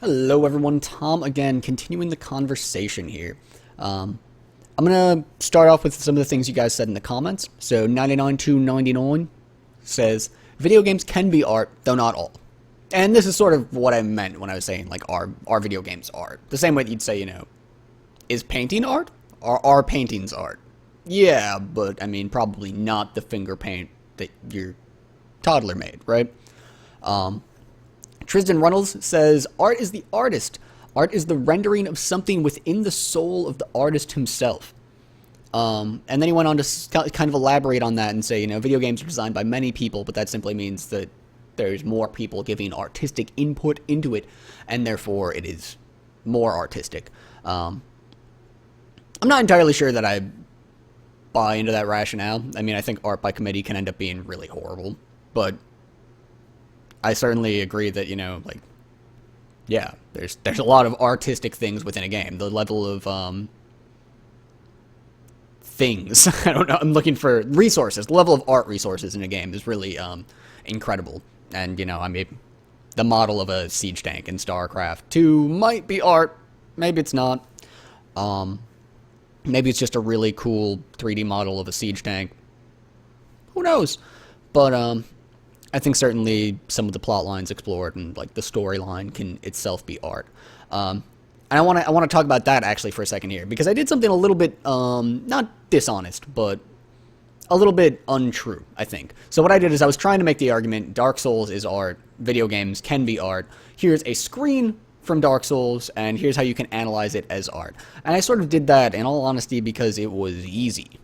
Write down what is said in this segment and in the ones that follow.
Hello everyone, Tom again, continuing the conversation here. I'm gonna start off with some of the things you guys said in the comments. So 99299 says, video games can be art, though not all. And this is sort of what I meant when I was saying, like, are video games art? The same way that you'd say, is painting art? Are paintings art? Yeah, but, I mean, probably not the finger paint that your toddler made, right? Tristan Runnels says, art is the artist. Art is the rendering of something within the soul of the artist himself. And then he went on to kind of elaborate on that and say, video games are designed by many people, but that simply means that there's more people giving artistic input into it, and therefore it is more artistic. I'm not entirely sure that I buy into that rationale. I mean, I think art by committee can end up being really horrible, but I certainly agree that, yeah, there's a lot of artistic things within a game. The level of things, I don't know, I'm looking for resources. The level of art resources in a game is really incredible. And, I mean, the model of a siege tank in StarCraft 2 might be art. Maybe it's not. Maybe it's just a really cool 3D model of a siege tank. Who knows? But I think certainly some of the plot lines explored and like the storyline can itself be art. And I want to talk about that actually for a second here, because I did something a little bit not dishonest, but a little bit untrue, I think. So what I did is I was trying to make the argument Dark Souls is art, video games can be art. Here's a screen from Dark Souls, and here's how you can analyze it as art. And I sort of did that, in all honesty, because it was easy.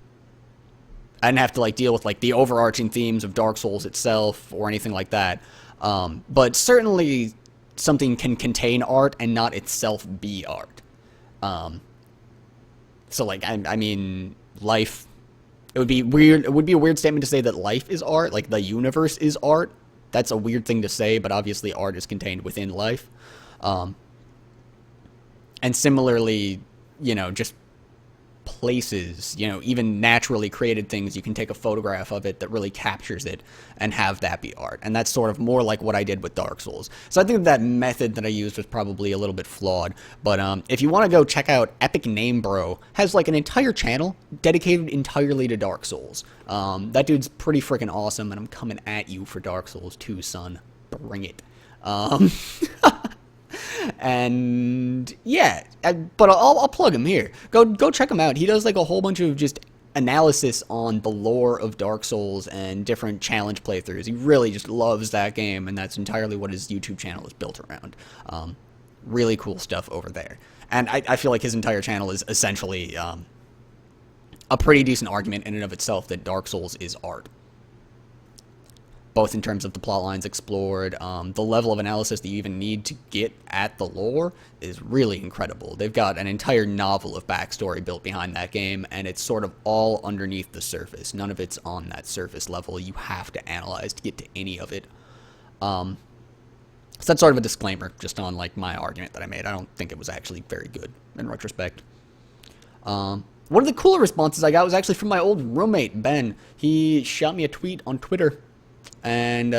I didn't have to deal with the overarching themes of Dark Souls itself or anything like that. But certainly something can contain art and not itself be art. So I mean, life. It would be weird. It would be a weird statement to say that life is art, like the universe is art. That's a weird thing to say, but obviously art is contained within life. And similarly, just places, even naturally created things, you can take a photograph of it that really captures it and have that be art. And that's sort of more like what I did with Dark Souls. So I think that method that I used was probably a little bit flawed. But if you want to go check out Epic Name Bro, has an entire channel dedicated entirely to Dark Souls. That dude's pretty freaking awesome, and I'm coming at you for Dark Souls 2, son. Bring it. And yeah, but I'll plug him here. Go check him out. He does a whole bunch of just analysis on the lore of Dark Souls and different challenge playthroughs. He really just loves that game, and that's entirely what his YouTube channel is built around. Really cool stuff over there. And I feel like his entire channel is essentially a pretty decent argument in and of itself that Dark Souls is art. Both in terms of the plot lines explored, the level of analysis that you even need to get at the lore is really incredible. They've got an entire novel of backstory built behind that game, and it's sort of all underneath the surface. None of it's on that surface level. You have to analyze to get to any of it. So that's sort of a disclaimer just on my argument that I made. I don't think it was actually very good in retrospect. One of the cooler responses I got was actually from my old roommate, Ben. He shot me a tweet on Twitter, and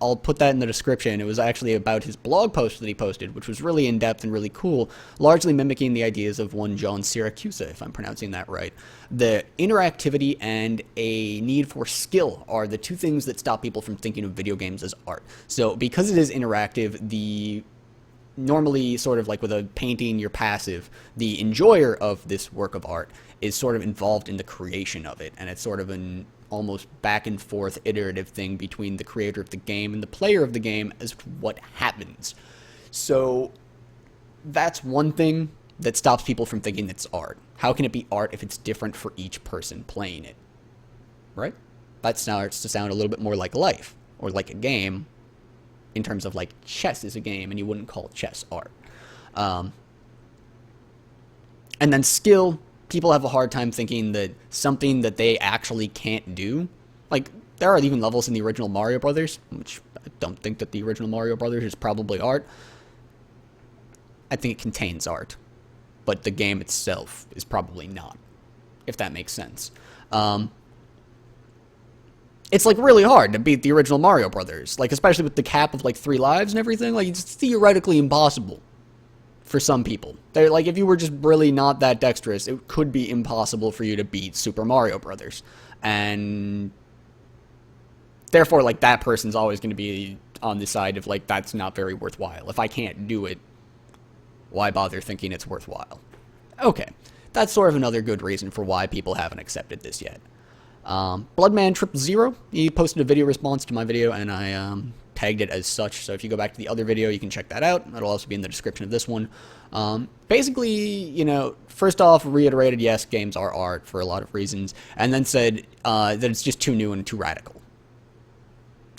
I'll put that in the description. It was actually about his blog post that he posted, which was really in-depth and really cool, largely mimicking the ideas of one John Siracusa, if I'm pronouncing that right. The interactivity and a need for skill are the two things that stop people from thinking of video games as art. So because it is interactive, normally sort of with a painting, you're passive. The enjoyer of this work of art is sort of involved in the creation of it, and it's sort of an almost back and forth iterative thing between the creator of the game and the player of the game as to what happens. So that's one thing that stops people from thinking it's art. How can it be art if it's different for each person playing it? Right? That starts to sound a little bit more like life, or like a game, in terms of chess is a game, and you wouldn't call chess art. And then skill. People have a hard time thinking that something that they actually can't do, there are even levels in the original Mario Brothers, which I don't think that the original Mario Brothers is probably art. I think it contains art, but the game itself is probably not, if that makes sense. it's like really hard to beat the original Mario Brothers, like especially with the cap of like 3 lives and everything. Like, it's theoretically impossible for some people. They're like, if you were just really not that dexterous, it could be impossible for you to beat Super Mario Brothers, and therefore, like, that person's always going to be on the side of like, that's not very worthwhile. If I can't do it, why bother thinking it's worthwhile? Okay, that's sort of another good reason for why people haven't accepted this yet. Bloodman Triple Zero, he posted a video response to my video, and I tagged it as such, so if you go back to the other video, you can check that out. That'll also be in the description of this one. Basically, you know, first off, reiterated, yes, games are art for a lot of reasons, and then said that it's just too new and too radical.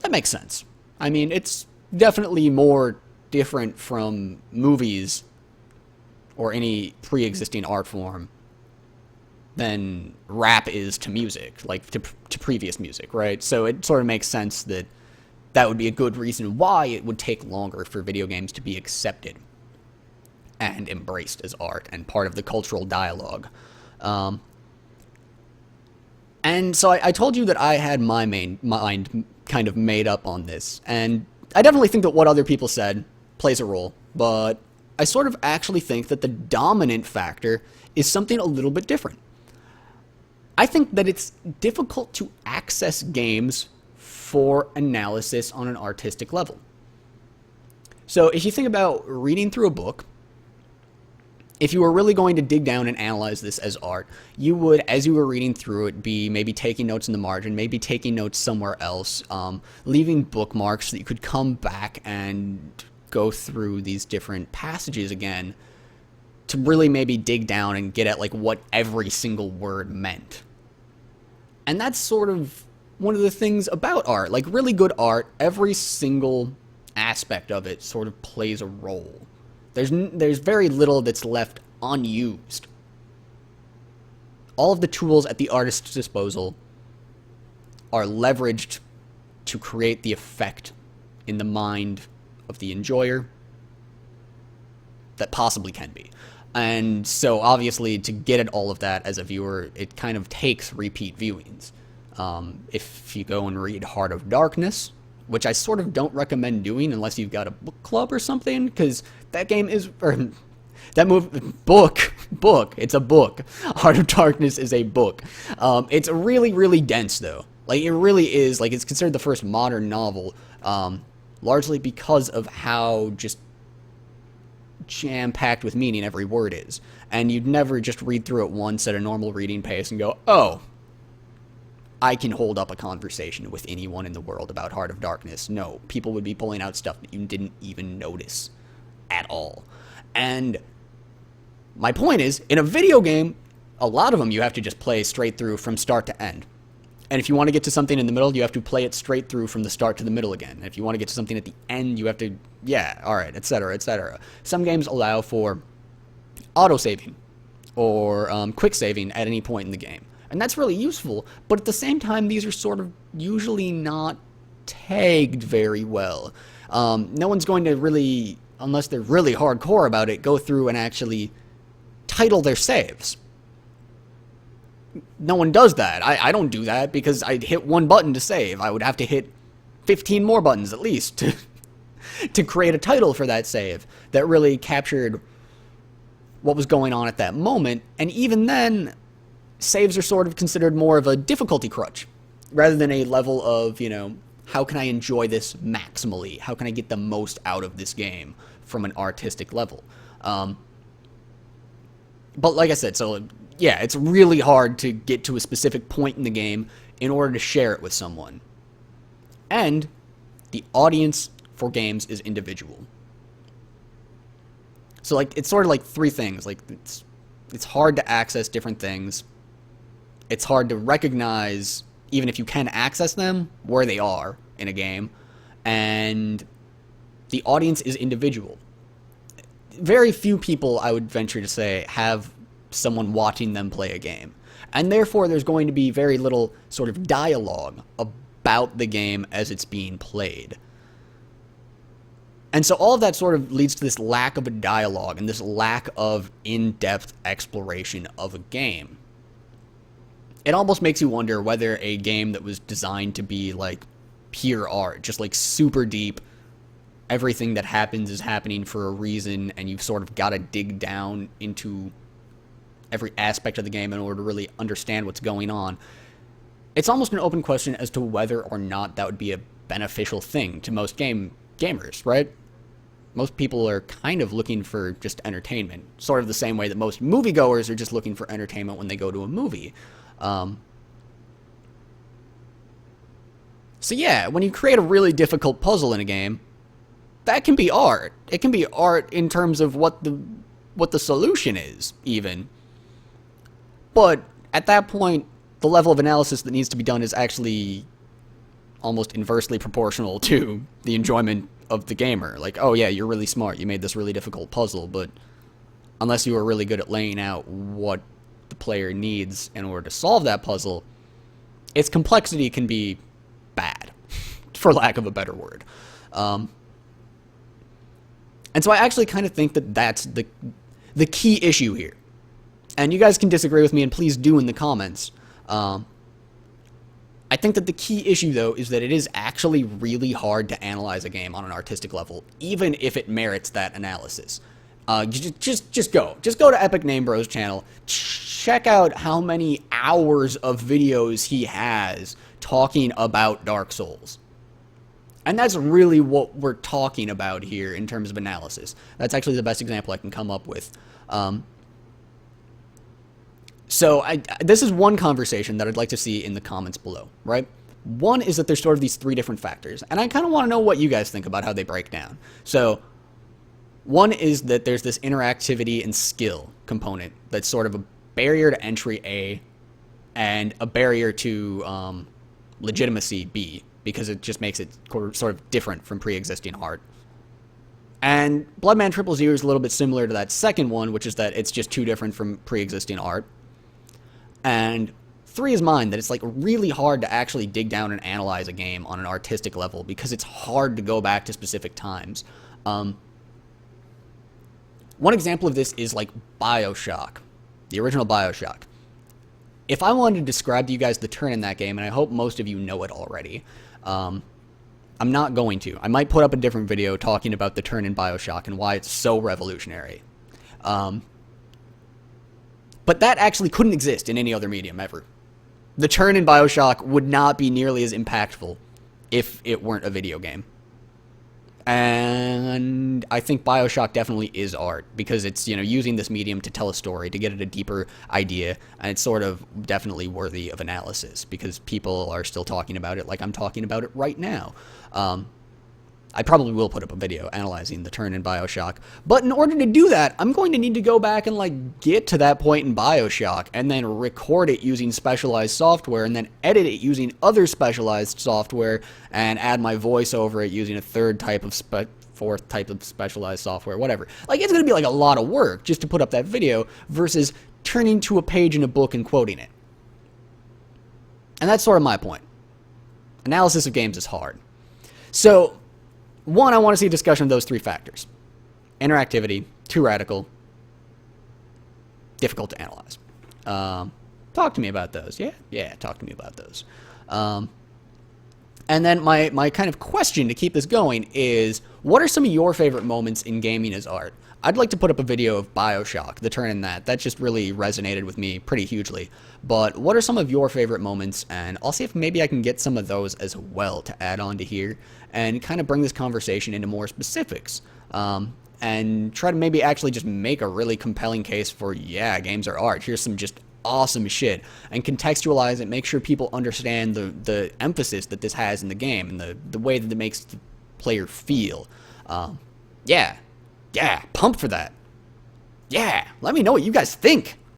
That makes sense. I mean, it's definitely more different from movies or any pre-existing art form than rap is to music, like to previous music, right? So it sort of makes sense that that would be a good reason why it would take longer for video games to be accepted and embraced as art and part of the cultural dialogue. And so I told you that I had my mind kind of made up on this, and I definitely think that what other people said plays a role, but I sort of actually think that the dominant factor is something a little bit different. I think that it's difficult to access games for analysis on an artistic level. So if you think about reading through a book, if you were really going to dig down and analyze this as art, you would, as you were reading through it, be maybe taking notes in the margin, maybe taking notes somewhere else, leaving bookmarks so that you could come back and go through these different passages again to really maybe dig down and get at like what every single word meant. And that's sort of one of the things about art. Like, really good art, every single aspect of it sort of plays a role. There's very little that's left unused. All of the tools at the artist's disposal are leveraged to create the effect in the mind of the enjoyer that possibly can be. And so obviously to get at all of that as a viewer, it kind of takes repeat viewings. If you go and read Heart of Darkness, which I sort of don't recommend doing unless you've got a book club or something, because that game is, or that book, it's a book. Heart of Darkness is a book. It's really, really dense though. Like, it really is, like, it's considered the first modern novel, largely because of how just jam-packed with meaning every word is. And you'd never just read through it once at a normal reading pace and go, oh, I can hold up a conversation with anyone in the world about Heart of Darkness. No, people would be pulling out stuff that you didn't even notice at all. And my point is, in a video game, a lot of them you have to just play straight through from start to end. And if you want to get to something in the middle, you have to play it straight through from the start to the middle again. And if you want to get to something at the end, you have to, yeah, alright, etc., etc. Some games allow for auto-saving or quick saving at any point in the game. And that's really useful, but at the same time, these are sort of usually not tagged very well. No one's going to really, unless they're really hardcore about it, go through and actually title their saves. No one does that. I don't do that because I'd hit one button to save. I would have to hit 15 more buttons at least to create a title for that save that really captured what was going on at that moment. And even then, saves are sort of considered more of a difficulty crutch rather than a level of, you know, how can I enjoy this maximally? How can I get the most out of this game from an artistic level? But like I said, so yeah, it's really hard to get to a specific point in the game in order to share it with someone. And the audience for games is individual. So like, it's sort of like three things. Like, it's hard to access different things. It's hard to recognize, even if you can access them, where they are in a game. And the audience is individual. Very few people, I would venture to say, have someone watching them play a game. And therefore, there's going to be very little sort of dialogue about the game as it's being played. And so all of that sort of leads to this lack of a dialogue and this lack of in-depth exploration of a game. it almost makes you wonder whether a game that was designed to be like pure art, just like super deep, everything that happens is happening for a reason, and you've sort of got to dig down into every aspect of the game in order to really understand what's going on. It's almost an open question as to whether or not that would be a beneficial thing to most gamers, right? Most people are kind of looking for just entertainment, sort of the same way that most moviegoers are just looking for entertainment when they go to a movie. So yeah, when you create a really difficult puzzle in a game, that can be art. It can be art in terms of what the solution is, even. But at that point, the level of analysis that needs to be done is actually almost inversely proportional to the enjoyment of the gamer. Like, oh yeah, you're really smart, you made this really difficult puzzle, but unless you are really good at laying out what the player needs in order to solve that puzzle, its complexity can be bad, for lack of a better word. And so I actually kind of think that that's the key issue here. And you guys can disagree with me, and please do in the comments. I think that the key issue, though, is that it is actually really hard to analyze a game on an artistic level, even if it merits that analysis. Just go to Epic Name Bros channel, check out how many hours of videos he has talking about Dark Souls. And that's really what we're talking about here in terms of analysis. That's actually the best example I can come up with. So this is one conversation that I'd like to see in the comments below, right? One is that there's sort of these three different factors, and I kind of want to know what you guys think about how they break down. So one is that there's this interactivity and skill component that's sort of a barrier to entry A and a barrier to legitimacy B, because it just makes it sort of different from pre-existing art. And Bloodman Triple Zero is a little bit similar to that second one, which is that it's just too different from pre-existing art. And 3 is mine, that it's like really hard to actually dig down and analyze a game on an artistic level because it's hard to go back to specific times. One example of this is like Bioshock, the original Bioshock. If I wanted to describe to you guys the turn in that game, and I hope most of you know it already, I'm not going to. I might put up a different video talking about the turn in Bioshock and why it's so revolutionary. But that actually couldn't exist in any other medium ever. The turn in Bioshock would not be nearly as impactful if it weren't a video game. And I think Bioshock definitely is art, because it's, you know, using this medium to tell a story, to get at a deeper idea, and it's sort of definitely worthy of analysis, because people are still talking about it like I'm talking about it right now. I probably will put up a video analyzing the turn in Bioshock, but in order to do that, I'm going to need to go back and like get to that point in Bioshock and then record it using specialized software and then edit it using other specialized software and add my voice over it using a fourth type of specialized software, whatever. Like, it's going to be like a lot of work just to put up that video versus turning to a page in a book and quoting it. And that's sort of my point. Analysis of games is hard. So, one, I want to see a discussion of those 3 factors. Interactivity, too radical, difficult to analyze. Talk to me about those. Yeah, talk to me about those. And then my kind of question to keep this going is, what are some of your favorite moments in gaming as art? I'd like to put up a video of Bioshock, the turn in that. That just really resonated with me pretty hugely. But what are some of your favorite moments? And I'll see if maybe I can get some of those as well to add on to here and kind of bring this conversation into more specifics. And try to maybe actually just make a really compelling case for, yeah, games are art. Here's some just awesome shit. And contextualize it, make sure people understand the emphasis that this has in the game and the way that it makes the player feel. Yeah, pumped for that. Yeah, let me know what you guys think.